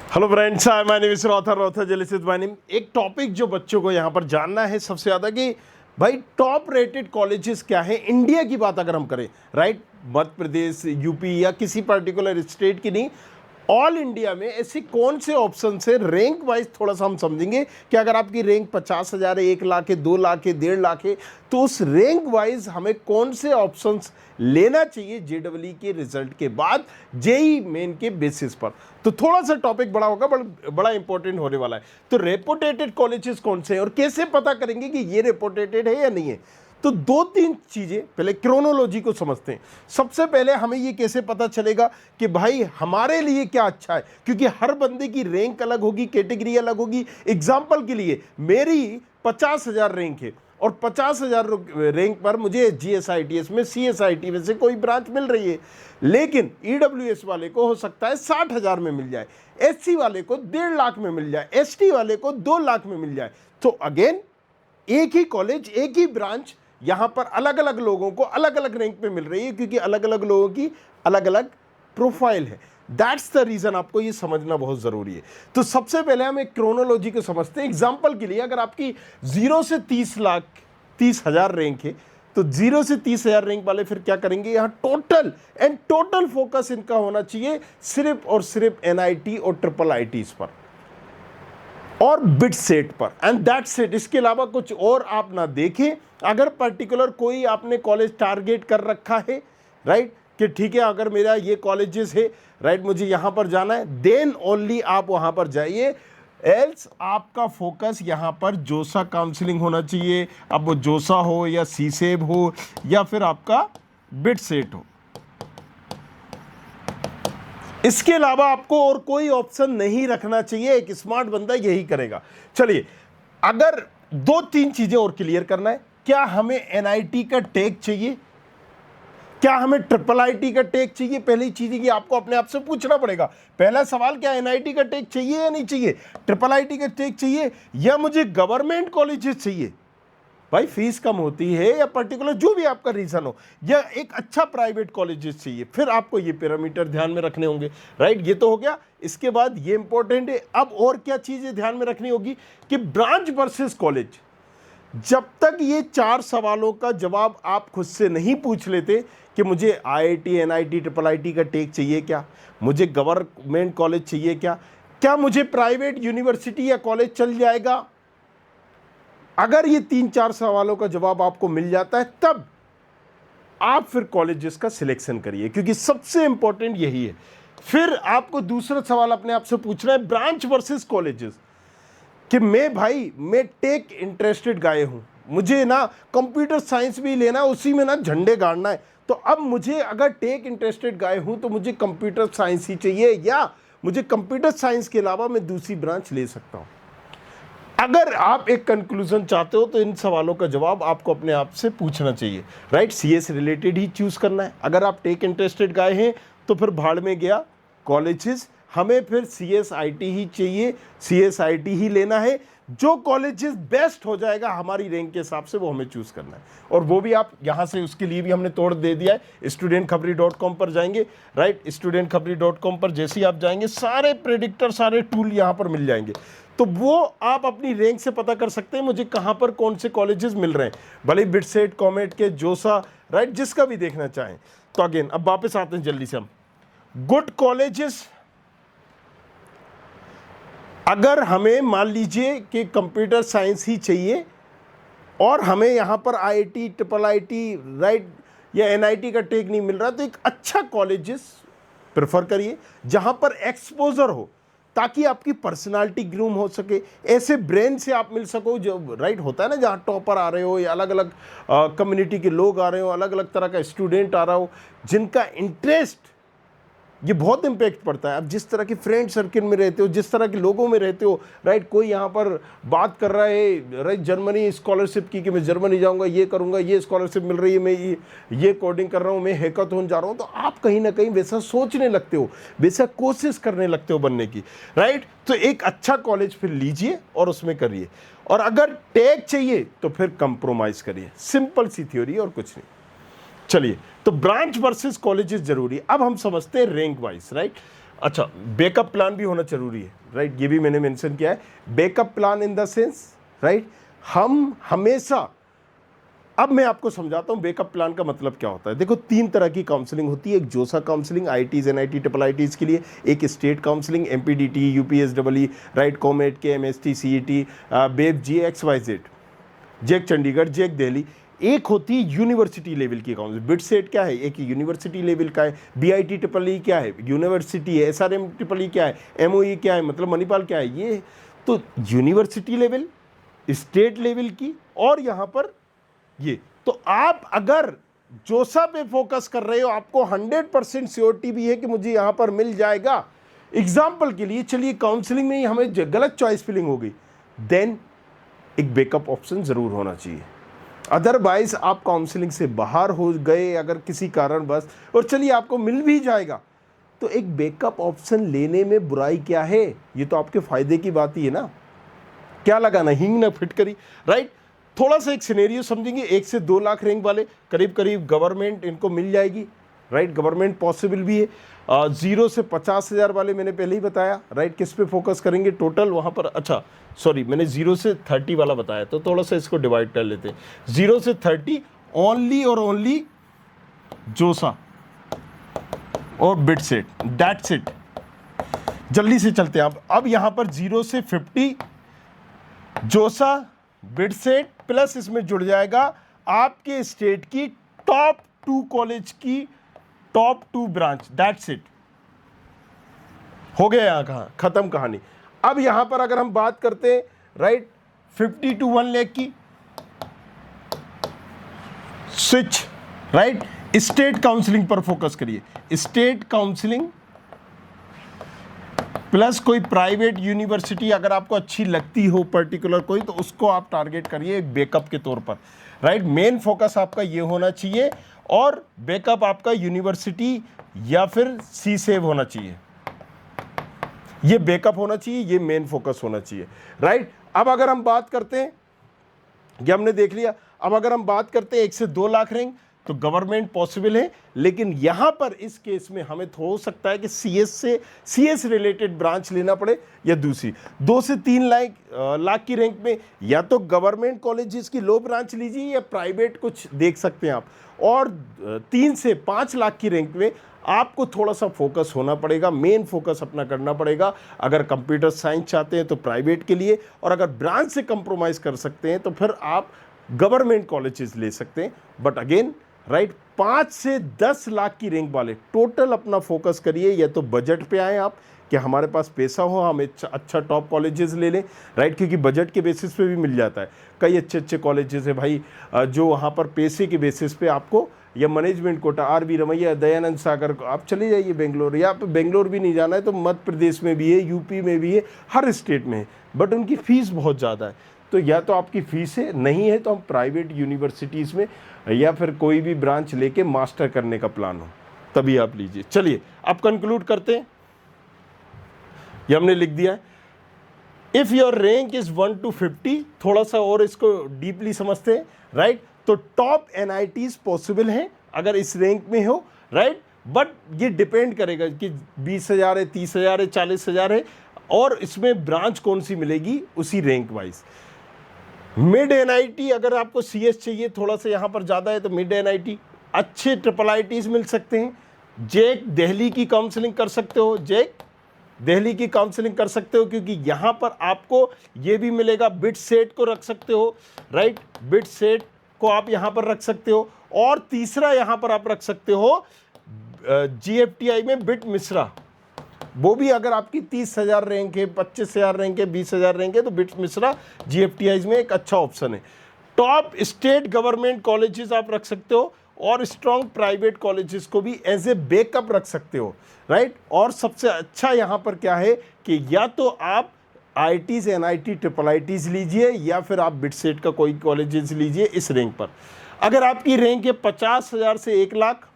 Hello friends, hi my name is रॉथर जलिसित my name. एक टॉपिक जो बच्चों को यहाँ पर जानना है सबसे ज़्यादा कि भाई टॉप रेटेड कॉलेजेस क्या है इंडिया की बात अगर हम करें, राइट, मध्य प्रदेश, यूपी या किसी पर्टिकुलर स्टेट की नहीं, ऑल इंडिया में ऐसी कौन से ऑप्शन से रैंक वाइज थोड़ा सा हम समझेंगे कि अगर आपकी रैंक 50,000 है, 1 लाख है, 2 लाख है, 1.5 लाख है, तो उस रैंक वाइज हमें कौन से ऑप्शंस लेना चाहिए जेडब्ल्यू के रिजल्ट के बाद जेई मेन के बेसिस पर। तो थोड़ा सा टॉपिक बड़ा होगा, बड़ा इंपॉर्टेंट होने वाला है। तो रेपुटेटेड कॉलेजेस कौन से हैं और कैसे पता करेंगे कि ये रेपुटेटेड है या नहीं है। तो 2-3 चीज़ें, पहले क्रोनोलॉजी को समझते हैं। सबसे पहले हमें ये कैसे पता चलेगा कि भाई हमारे लिए क्या अच्छा है, क्योंकि हर बंदे की रैंक अलग होगी, कैटेगरी अलग होगी। एग्जाम्पल के लिए मेरी 50,000 रैंक है और 50,000 रैंक पर मुझे GSITS में CSIT में से कोई ब्रांच मिल रही है, लेकिन EWS वाले को हो सकता है 60,000 में मिल जाए, SC वाले को 1.5 लाख में मिल जाए, ST वाले को 2 लाख में मिल जाए। तो अगेन एक ही कॉलेज, एक ही ब्रांच यहां पर अलग अलग लोगों को अलग अलग रैंक पे मिल रही है, क्योंकि अलग अलग लोगों की अलग अलग प्रोफाइल है। दैट्स द रीजन, आपको ये समझना बहुत जरूरी है। तो सबसे पहले हम एक क्रोनोलॉजी को समझते हैं। एग्जांपल के लिए अगर आपकी 0 से 30,000 रैंक है, तो 0 से 30,000 रैंक वाले फिर क्या करेंगे, यहां टोटल फोकस इनका होना चाहिए सिर्फ और सिर्फ NIT और IIITs पर और बिट सेट पर, एंड दैट्स इट। इसके अलावा कुछ और आप ना देखें। अगर पर्टिकुलर कोई आपने कॉलेज टारगेट कर रखा है, राइट, कि ठीक है अगर मेरा ये कॉलेजेस है, राइट, मुझे यहाँ पर जाना है, देन ओनली आप वहाँ पर जाइए। एल्स आपका फोकस यहाँ पर जोसा काउंसलिंग होना चाहिए। अब वो जोसा हो या सीसेब हो या फिर आपका बिट सेट हो, इसके अलावा आपको और कोई ऑप्शन नहीं रखना चाहिए। एक स्मार्ट बंदा यही करेगा। चलिए, अगर 2-3 चीजें और क्लियर करना है। क्या हमें NIT का टैग चाहिए, क्या हमें IIIT का टैग चाहिए? पहली चीज है कि आपको अपने आप से पूछना पड़ेगा। पहला सवाल, क्या NIT का टैग चाहिए या नहीं चाहिए, IIIT का टैग चाहिए, या मुझे गवर्नमेंट कॉलेजेस चाहिए? भाई फीस कम होती है या पर्टिकुलर जो भी आपका रीजन हो, या एक अच्छा प्राइवेट कॉलेजेस चाहिए, फिर आपको ये पैरामीटर ध्यान में रखने होंगे, राइट। ये तो हो गया। इसके बाद ये इंपॉर्टेंट है, अब और क्या चीजें ध्यान में रखनी होगी कि ब्रांच वर्सेस कॉलेज। जब तक ये 4 सवालों का जवाब आप खुद से नहीं पूछ लेते कि मुझे IIT, NIT, IIIT का टेक चाहिए क्या, मुझे गवर्नमेंट कॉलेज चाहिए क्या मुझे प्राइवेट यूनिवर्सिटी या कॉलेज चल जाएगा, अगर ये 3-4 सवालों का जवाब आपको मिल जाता है, तब आप फिर कॉलेजेस का सिलेक्शन करिए, क्योंकि सबसे इंपॉर्टेंट यही है। फिर आपको दूसरा सवाल अपने आप से पूछना है, ब्रांच वर्सेस कॉलेजेस, कि मैं टेक इंटरेस्टेड गाय हूं, मुझे ना कंप्यूटर साइंस भी लेना है, उसी में ना झंडे गाड़ना है। तो अब मुझे अगर टेक इंटरेस्टेड गाय हूं तो मुझे कंप्यूटर साइंस ही चाहिए, या मुझे कंप्यूटर साइंस के अलावा मैं दूसरी ब्रांच ले सकता हूं? अगर आप एक कंक्लूजन चाहते हो तो इन सवालों का जवाब आपको अपने आप से पूछना चाहिए, राइट। CS रिलेटेड ही चूज करना है। अगर आप टेक इंटरेस्टेड गाए हैं तो फिर भाड़ में गया कॉलेजेस, हमें फिर CSIT ही चाहिए, CSIT ही लेना है। जो कॉलेजेस बेस्ट हो जाएगा हमारी रैंक के हिसाब से, वो हमें चूज करना है। और वो भी आप यहाँ से, उसके लिए भी हमने तोड़ दे दिया है। studentkhapri.com पर जाएंगे, राइट, studentkhapri.com पर जैसे ही आप जाएंगे सारे प्रेडिक्टर, सारे टूल यहाँ पर मिल जाएंगे। तो वो आप अपनी रैंक से पता कर सकते हैं मुझे कहाँ पर कौन से कॉलेजेस मिल रहे हैं, भले बिटसेट, कॉमेट के, जोसा, राइट, जिसका भी देखना चाहें। तो अगेन अब वापस आते हैं जल्दी से हम गुड कॉलेजेस। अगर हमें मान लीजिए कि कंप्यूटर साइंस ही चाहिए और हमें यहाँ पर IIT, IIIT, राइट, या NIT का टेक नहीं मिल रहा, तो एक अच्छा कॉलेजेस प्रेफर करिए जहाँ पर एक्सपोजर हो, ताकि आपकी पर्सनालिटी ग्रूम हो सके, ऐसे ब्रेन से आप मिल सको जो, राइट, होता है ना, जहाँ टॉपर आ रहे हो या अलग अलग कम्युनिटी के लोग आ रहे हो, अलग अलग तरह का स्टूडेंट आ रहा हो, जिनका इंटरेस्ट, ये बहुत इम्पैक्ट पड़ता है। अब जिस तरह के फ्रेंड सर्किल में रहते हो, जिस तरह के लोगों में रहते हो, राइट, कोई यहाँ पर बात कर रहा है, राइट, जर्मनी स्कॉलरशिप की कि मैं जर्मनी जाऊँगा, ये करूँगा, ये स्कॉलरशिप मिल रही है, मैं ये कोडिंग कर रहा हूँ, मैं हैकाथॉन जा रहा हूँ, तो आप कहीं ना कहीं वैसा सोचने लगते हो, वैसा कोशिश करने लगते हो बनने की, राइट। तो एक अच्छा कॉलेज फिर लीजिए और उसमें करिए, और अगर टैग चाहिए तो फिर कंप्रोमाइज़ करिए। सिंपल सी थ्योरी और कुछ नहीं। चलिए, तो ब्रांच वर्सेस कॉलेजेस जरूरी। अब हम समझते हैं रैंक वाइज, राइट। अच्छा, बैकअप प्लान भी होना जरूरी है, राइट, ये भी मैंने मेंशन किया है। Backup plan in the sense, right, हम हमेशा, अब मैं आपको समझाता हूं बैकअप प्लान का मतलब क्या होता है। देखो, 3 तरह की काउंसलिंग होती है। एक जोसा counselling ITs NIT triple ITs के लिए, एक स्टेट काउंसलिंग एमपीडीटी यूपीएसडब्ल्यू, राइट, कॉमेट के एमएसटी सीईटी बेब जी XYZ, जेक चंडीगढ़, जेक दिल्ली। एक होती है यूनिवर्सिटी लेवल की काउंसलिंग। बिट सेट क्या है, एक यूनिवर्सिटी लेवल का है। बीआईटी ट्रिपल ई क्या है, यूनिवर्सिटी है। एसआरएम ट्रिपल ई क्या है, एमओई क्या है, मतलब मणिपाल क्या है। ये तो यूनिवर्सिटी लेवल, स्टेट लेवल की, और यहां पर ये। तो आप अगर जोसा पे फोकस कर रहे हो, आपको 100% श्योरिटी भी है कि मुझे यहां पर मिल जाएगा। एग्जाम्पल के लिए चलिए, काउंसलिंग में ही हमें गलत चॉइस फिलिंग हो गई, देन एक बैकअप ऑप्शन जरूर होना चाहिए। अदरवाइज आप काउंसलिंग से बाहर हो गए अगर किसी कारणवश, और चलिए आपको मिल भी जाएगा, तो एक बैकअप ऑप्शन लेने में बुराई क्या है? ये तो आपके फायदे की बात ही है ना। क्या लगाना, हींग ना फिटकरी, राइट। थोड़ा सा एक सिनेरियो समझेंगे। 1 से 2 लाख रैंक वाले करीब करीब गवर्नमेंट इनको मिल जाएगी, राइट, गवर्नमेंट पॉसिबल भी है। 0 से 50,000 वाले मैंने पहले ही बताया, राइट, किस पे फोकस करेंगे टोटल वहां पर। अच्छा सॉरी, मैंने 0 से 30 वाला बताया, तो थोड़ा सा इसको डिवाइड कर लेते हैं। 0 से 30 ओनली और ओनली जोसा और बिट सेट, दैट्स इट। जल्दी से चलते हैं आप। अब यहां पर 0 से 50 जोसा बिट सेट, प्लस इसमें जुड़ जाएगा आपके स्टेट की टॉप 2 कॉलेज की टॉप 2 ब्रांच, दैट्स इट। हो गया यहां कहां खत्म कहानी। अब यहां पर अगर हम बात करते हैं, राइट, 50 to 1 लाख की स्विच, राइट, स्टेट काउंसलिंग पर फोकस करिए। स्टेट काउंसलिंग प्लस कोई प्राइवेट यूनिवर्सिटी अगर आपको अच्छी लगती हो पर्टिकुलर कोई, तो उसको आप टारगेट करिए बैकअप के तौर पर, राइट। मेन फोकस आपका ये होना चाहिए, और बैकअप आपका यूनिवर्सिटी या फिर सी सेव होना चाहिए। ये बैकअप होना चाहिए, ये मेन फोकस होना चाहिए, राइट। अब अगर हम बात करते हैं, ये हमने देख लिया। अब अगर हम बात करते हैं 1 से 2 लाख रैंक, तो गवर्नमेंट पॉसिबल है, लेकिन यहां पर इस केस में हमें हो सकता है कि सीएस रिलेटेड ब्रांच लेना पड़े, या दूसरी 2 से 3 लाख की रैंक में या तो गवर्नमेंट कॉलेजेस की लो ब्रांच लीजिए, या प्राइवेट कुछ देख सकते हैं आप। और 3 से 5 लाख की रैंक में आपको थोड़ा सा फोकस होना पड़ेगा, मेन फोकस अपना करना पड़ेगा। अगर कंप्यूटर साइंस चाहते हैं तो प्राइवेट के लिए, और अगर ब्रांच से कंप्रोमाइज कर सकते हैं तो फिर आप गवर्नमेंट कॉलेजेस ले सकते हैं। बट अगेन, राइट, 5 से 10 लाख की रैंक वाले टोटल अपना फोकस करिए। या तो बजट पे आए आप कि हमारे पास पैसा हो, हम अच्छा टॉप कॉलेजेस ले लें, राइट, क्योंकि बजट के बेसिस पे भी मिल जाता है। कई अच्छे अच्छे कॉलेजेस है भाई, जो वहाँ पर पैसे के बेसिस पे आपको, या management quota, RV Ramaiah, Dayananda Sagar, आप चले जाइए बेंगलोर, या आप बेंगलोर भी नहीं जाना है तो मध्य प्रदेश में भी है, यूपी में भी है, हर स्टेट में है, बट उनकी फ़ीस बहुत ज़्यादा है। तो या तो आपकी फ़ीस है, नहीं है तो हम प्राइवेट यूनिवर्सिटीज़ में या फिर कोई भी ब्रांच लेके मास्टर करने का प्लान हो तभी आप लीजिए। चलिए अब कंक्लूड करते हैं, ये हमने लिख दिया है। If your rank is 1 to 50, थोड़ा सा और इसको डीपली समझते हैं, राइट। तो टॉप एनआईटीज पॉसिबल हैं अगर इस रैंक में हो, राइट, बट ये डिपेंड करेगा कि 20,000 है, 30,000 है, 40,000 है, और इसमें ब्रांच कौन सी मिलेगी उसी रैंक वाइज। मिड एनआईटी अगर आपको सीएस चाहिए, थोड़ा सा यहाँ पर ज़्यादा है तो मिड एनआईटी, अच्छे ट्रिपल आईटीज मिल सकते हैं। जेक दिल्ली की काउंसलिंग कर सकते हो, जेक दिल्ली की काउंसलिंग कर सकते हो, क्योंकि यहाँ पर आपको ये भी मिलेगा। बिट सेट को रख सकते हो, राइट, बिट सेट को आप यहाँ पर रख सकते हो। और तीसरा यहाँ पर आप रख सकते हो जीएफटीआई में बिट मिश्रा, वो भी अगर आपकी 30,000 रैंक है, 25,000 रैंक है, 20,000 रैंक है, तो बिट मिश्रा जीएफटीआई में एक अच्छा ऑप्शन है। टॉप स्टेट गवर्नमेंट कॉलेजेस आप रख सकते हो, और स्ट्रॉन्ग प्राइवेट कॉलेजेस को भी एज ए बैकअप रख सकते हो, राइट। और सबसे अच्छा यहाँ पर क्या है कि या तो आप आईटीज, एनआईटी, ट्रिपल आईटीज लीजिए, या फिर आप बिट सेट का कोई कॉलेजेस लीजिए इस रैंक पर। अगर आपकी रैंक है 50,000 से 1 लाख,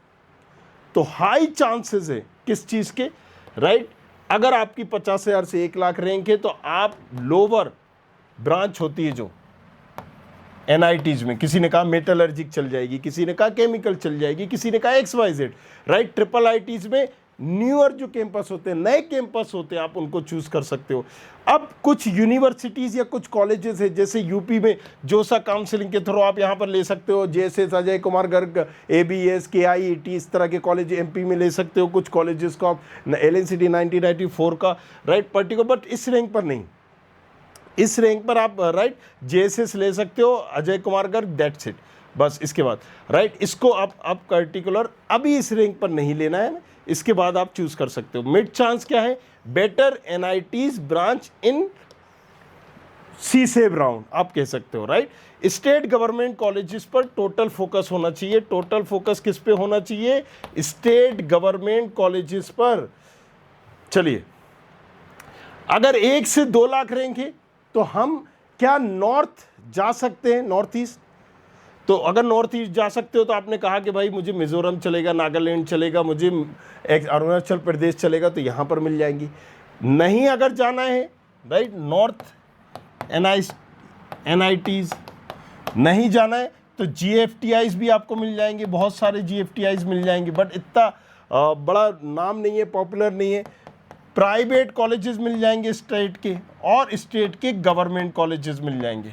तो हाई चांसेस है किस चीज़ के, राइट। अगर आपकी 50,000 से 1 लाख रैंक है तो आप लोअर ब्रांच होती है जो एनआईटीज में, किसी ने कहा मेटलर्जिक चल जाएगी, किसी ने कहा केमिकल चल जाएगी, किसी ने कहा XYZ, राइट। ट्रिपल आईटीज में न्यूअर जो कैंपस होते हैं, नए कैंपस होते हैं, आप उनको चूज कर सकते हो। अब कुछ यूनिवर्सिटीज़ या कुछ कॉलेजेस है, जैसे यूपी में जोसा काउंसिलिंग के थ्रू आप यहाँ पर ले सकते हो, जेएसएस, अजय कुमार गर्ग, एबीएस, केआईईटी, इस तरह के कॉलेज एमपी में ले सकते हो। कुछ कॉलेजेस को आप एलएनसीटी 1994 का राइट पर्टिकुलर, बट इस रैंक पर नहीं, इस रैंक पर आप राइट जेएसएस ले सकते हो, अजय कुमार गर्ग, दैट्स इट, बस। इसके बाद राइट इसको आप पर्टिकुलर अभी इस रैंक पर नहीं लेना है, इसके बाद आप चूज कर सकते हो। मिड चांस क्या है? Better NITs branch in CSAB round आप कह सकते हो, राइट। स्टेट गवर्नमेंट कॉलेजेस पर टोटल फोकस होना चाहिए। टोटल फोकस किस पे होना चाहिए? स्टेट गवर्नमेंट कॉलेजेस पर। चलिए, अगर 1 से 2 लाख रैंक है तो हम क्या नॉर्थ जा सकते हैं, नॉर्थ ईस्ट? तो अगर नॉर्थ ईस्ट जा सकते हो तो आपने कहा कि भाई मुझे मिजोरम चलेगा, नागालैंड चलेगा, मुझे अरुणाचल प्रदेश चलेगा, तो यहाँ पर मिल जाएंगी। नहीं अगर जाना है राइट नॉर्थ एनआईटीज नहीं जाना है तो जीएफटीआईज भी आपको मिल जाएंगे, बहुत सारे जीएफटीआईज मिल जाएंगे, बट इतना बड़ा नाम नहीं है, पॉपुलर नहीं है। प्राइवेट कॉलेजेस मिल जाएंगे स्टेट के, और स्टेट के गवर्नमेंट कॉलेजेस मिल जाएंगे,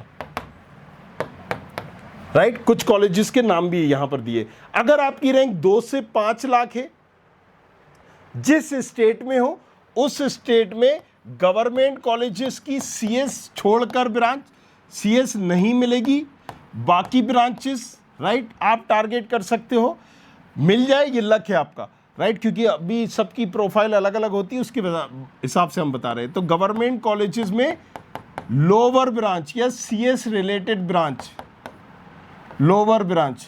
राइट। कुछ कॉलेजेस के नाम भी यहां पर दिए। अगर आपकी रैंक 2 से 5 लाख है, जिस स्टेट में हो उस स्टेट में गवर्नमेंट कॉलेजेस की सीएस छोड़कर ब्रांच, सीएस नहीं मिलेगी, बाकी ब्रांचेस राइट आप टारगेट कर सकते हो, मिल जाए, ये लक है आपका, राइट। क्योंकि अभी सबकी प्रोफाइल अलग अलग होती है, उसके हिसाब से हम बता रहे हैं। तो गवर्नमेंट कॉलेजेस में लोअर ब्रांच या CS related branch, lower branch.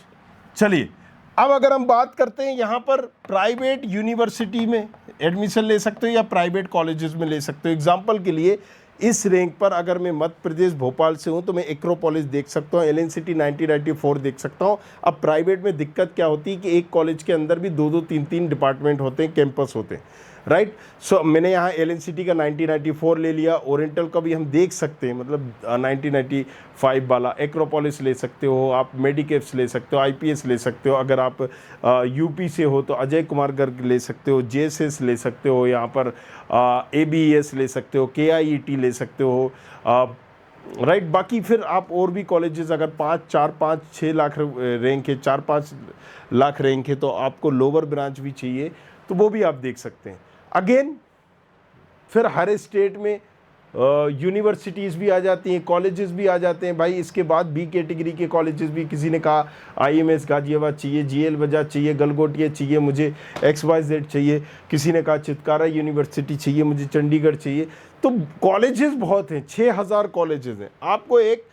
चलिए, अब अगर हम बात करते हैं यहाँ पर प्राइवेट यूनिवर्सिटी में एडमिशन ले सकते हो या प्राइवेट कॉलेजेस में ले सकते हो। एग्जांपल के लिए इस रैंक पर अगर मैं मध्य प्रदेश भोपाल से हूँ तो मैं एक्रोपोलिस देख सकता हूँ, एलएनसीटी 1994 देख सकता हूँ। अब प्राइवेट में दिक्कत क्या होती है कि एक कॉलेज के अंदर भी 2-2, 3-3 डिपार्टमेंट होते हैं, कैंपस होते हैं, राइट। सो मैंने यहाँ एलएनसीटी का 1994 ले लिया, ओरिएंटल का भी हम देख सकते हैं, मतलब 1995 वाला। एक्रोपोलिस ले सकते हो आप, मेडिकेप्स ले सकते हो, आईपीएस ले सकते हो। अगर आप यूपी से हो तो अजय कुमार गर्ग ले सकते हो, जेएसएस ले सकते हो, यहाँ पर एबीएस ले सकते हो, केआईईटी ले सकते हो, राइट। बाकी फिर आप और भी कॉलेजेस अगर 4-5-6 लाख रैंक है, 4-5 लाख रैंक है, तो आपको लोअर ब्रांच भी चाहिए तो वो भी आप देख सकते हैं। अगेन फिर हर स्टेट में यूनिवर्सिटीज़ भी आ जाती हैं, कॉलेजेस भी आ जाते हैं भाई। इसके बाद बी कैटेगरी के कॉलेजेस भी, किसी ने कहा आईएमएस गाजियाबाद चाहिए, जीएल बजाज चाहिए, गलगोटिया चाहिए, मुझे XYZ चाहिए, किसी ने कहा चितकारा यूनिवर्सिटी चाहिए, मुझे चंडीगढ़ चाहिए। तो कॉलेजेस बहुत हैं, 6000 कॉलेजेस हैं। आपको एक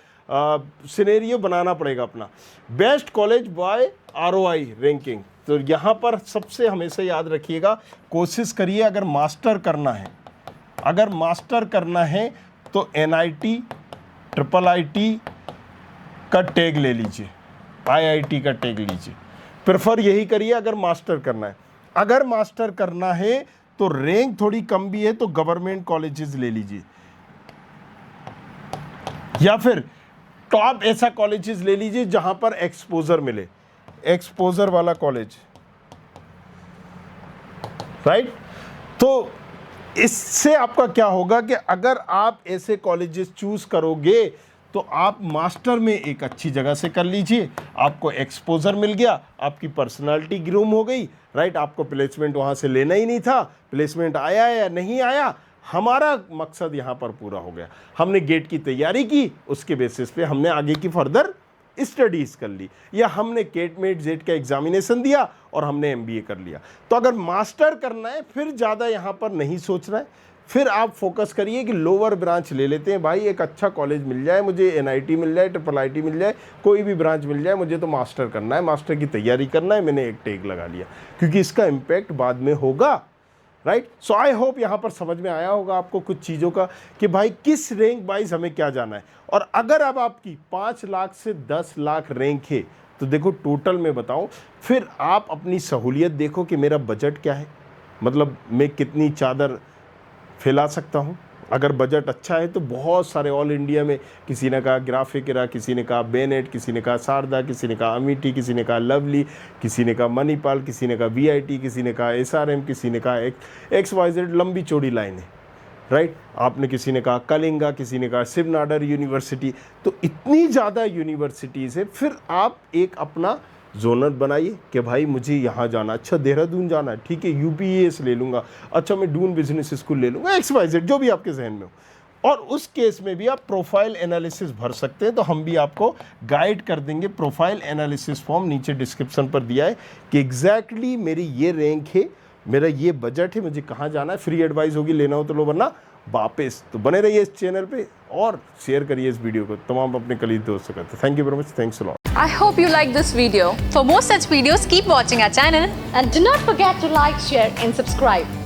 सिनेरियो बनाना पड़ेगा अपना। Best college by ROI ranking, तो यहाँ पर सबसे हमेशा याद रखिएगा, कोशिश करिए अगर मास्टर करना है, अगर मास्टर करना है तो NIT, IIIT का टैग ले लीजिए, IIT का टैग लीजिए, प्रेफर यही करिए अगर मास्टर करना है। अगर मास्टर करना है तो रैंक थोड़ी कम भी है तो गवर्नमेंट कॉलेजेस ले लीजिए, या फिर टॉप ऐसा कॉलेजेस ले लीजिए जहां पर एक्सपोजर मिले, एक्सपोजर वाला कॉलेज, राइट। तो इससे आपका क्या होगा कि अगर आप ऐसे कॉलेजेस चूज करोगे तो आप मास्टर में एक अच्छी जगह से कर लीजिए, आपको एक्सपोजर मिल गया, आपकी पर्सनालिटी ग्रूम हो गई, राइट। आपको प्लेसमेंट वहां से लेना ही नहीं था, प्लेसमेंट आया या नहीं आया, हमारा मकसद यहाँ पर पूरा हो गया। हमने गेट की तैयारी की, उसके बेसिस पे हमने आगे की फर्दर स्टडीज कर ली, या हमने केट जेट का एग्जामिनेशन दिया और हमने MBA कर लिया। तो अगर मास्टर करना है फिर ज़्यादा यहाँ पर नहीं सोचना है, फिर आप फोकस करिए कि लोअर ब्रांच ले लेते हैं भाई, एक अच्छा कॉलेज मिल जाए, मुझे NIT मिल जाए, IIIT मिल जाए, कोई भी ब्रांच मिल जाए, मुझे तो मास्टर करना है, मास्टर की तैयारी करना है, मैंने एक टैग लगा लिया, क्योंकि इसका इम्पैक्ट बाद में होगा, राइट। सो आई होप यहाँ पर समझ में आया होगा आपको कुछ चीज़ों का कि भाई किस रैंक वाइज हमें क्या जाना है। और अगर अब आपकी 5 लाख से 10 लाख रैंक है तो देखो टोटल में बताऊं, फिर आप अपनी सहूलियत देखो कि मेरा बजट क्या है, मतलब मैं कितनी चादर फैला सकता हूं, अगर बजट अच्छा है तो बहुत सारे ऑल इंडिया में, किसी ने कहा ग्राफिकेरा, किसी ने कहा बेनेट, किसी ने कहा शारदा, किसी ने कहा अमिटी, किसी ने कहा लवली, किसी ने कहा मणिपाल, किसी ने कहा वीआईटी, किसी ने कहा एसआरएम, किसी ने कहा XYZ, लंबी चौड़ी लाइन है, राइट। आपने किसी ने कहा कलिंगा, किसी ने कहा शिव नाडर यूनिवर्सिटी। तो इतनी ज़्यादा यूनिवर्सिटीज़ है, फिर आप एक अपना जोनर बनाइए कि भाई मुझे यहाँ जाना, अच्छा देहरादून जाना है, ठीक है UPES ले लूँगा, अच्छा मैं डून बिजनेस स्कूल ले लूँगा, XYZ जो भी आपके जहन में हो। और उस केस में भी आप प्रोफाइल एनालिसिस भर सकते हैं, तो हम भी आपको गाइड कर देंगे। प्रोफाइल एनालिसिस फॉर्म नीचे डिस्क्रिप्शन पर दिया है कि एग्जैक्टली मेरी ये रैंक है, मेरा ये बजट है, मुझे कहाँ जाना है। फ्री एडवाइस होगी, लेना हो तो लो, वरना वापस। तो बने रहिए इस चैनल पे और शेयर करिए इस वीडियो को तमाम अपने कलीग दोस्तों का। Thank you very much, thanks a lot. I hope you like this video. For more such videos, keep watching our channel. And do not forget to like, share and subscribe.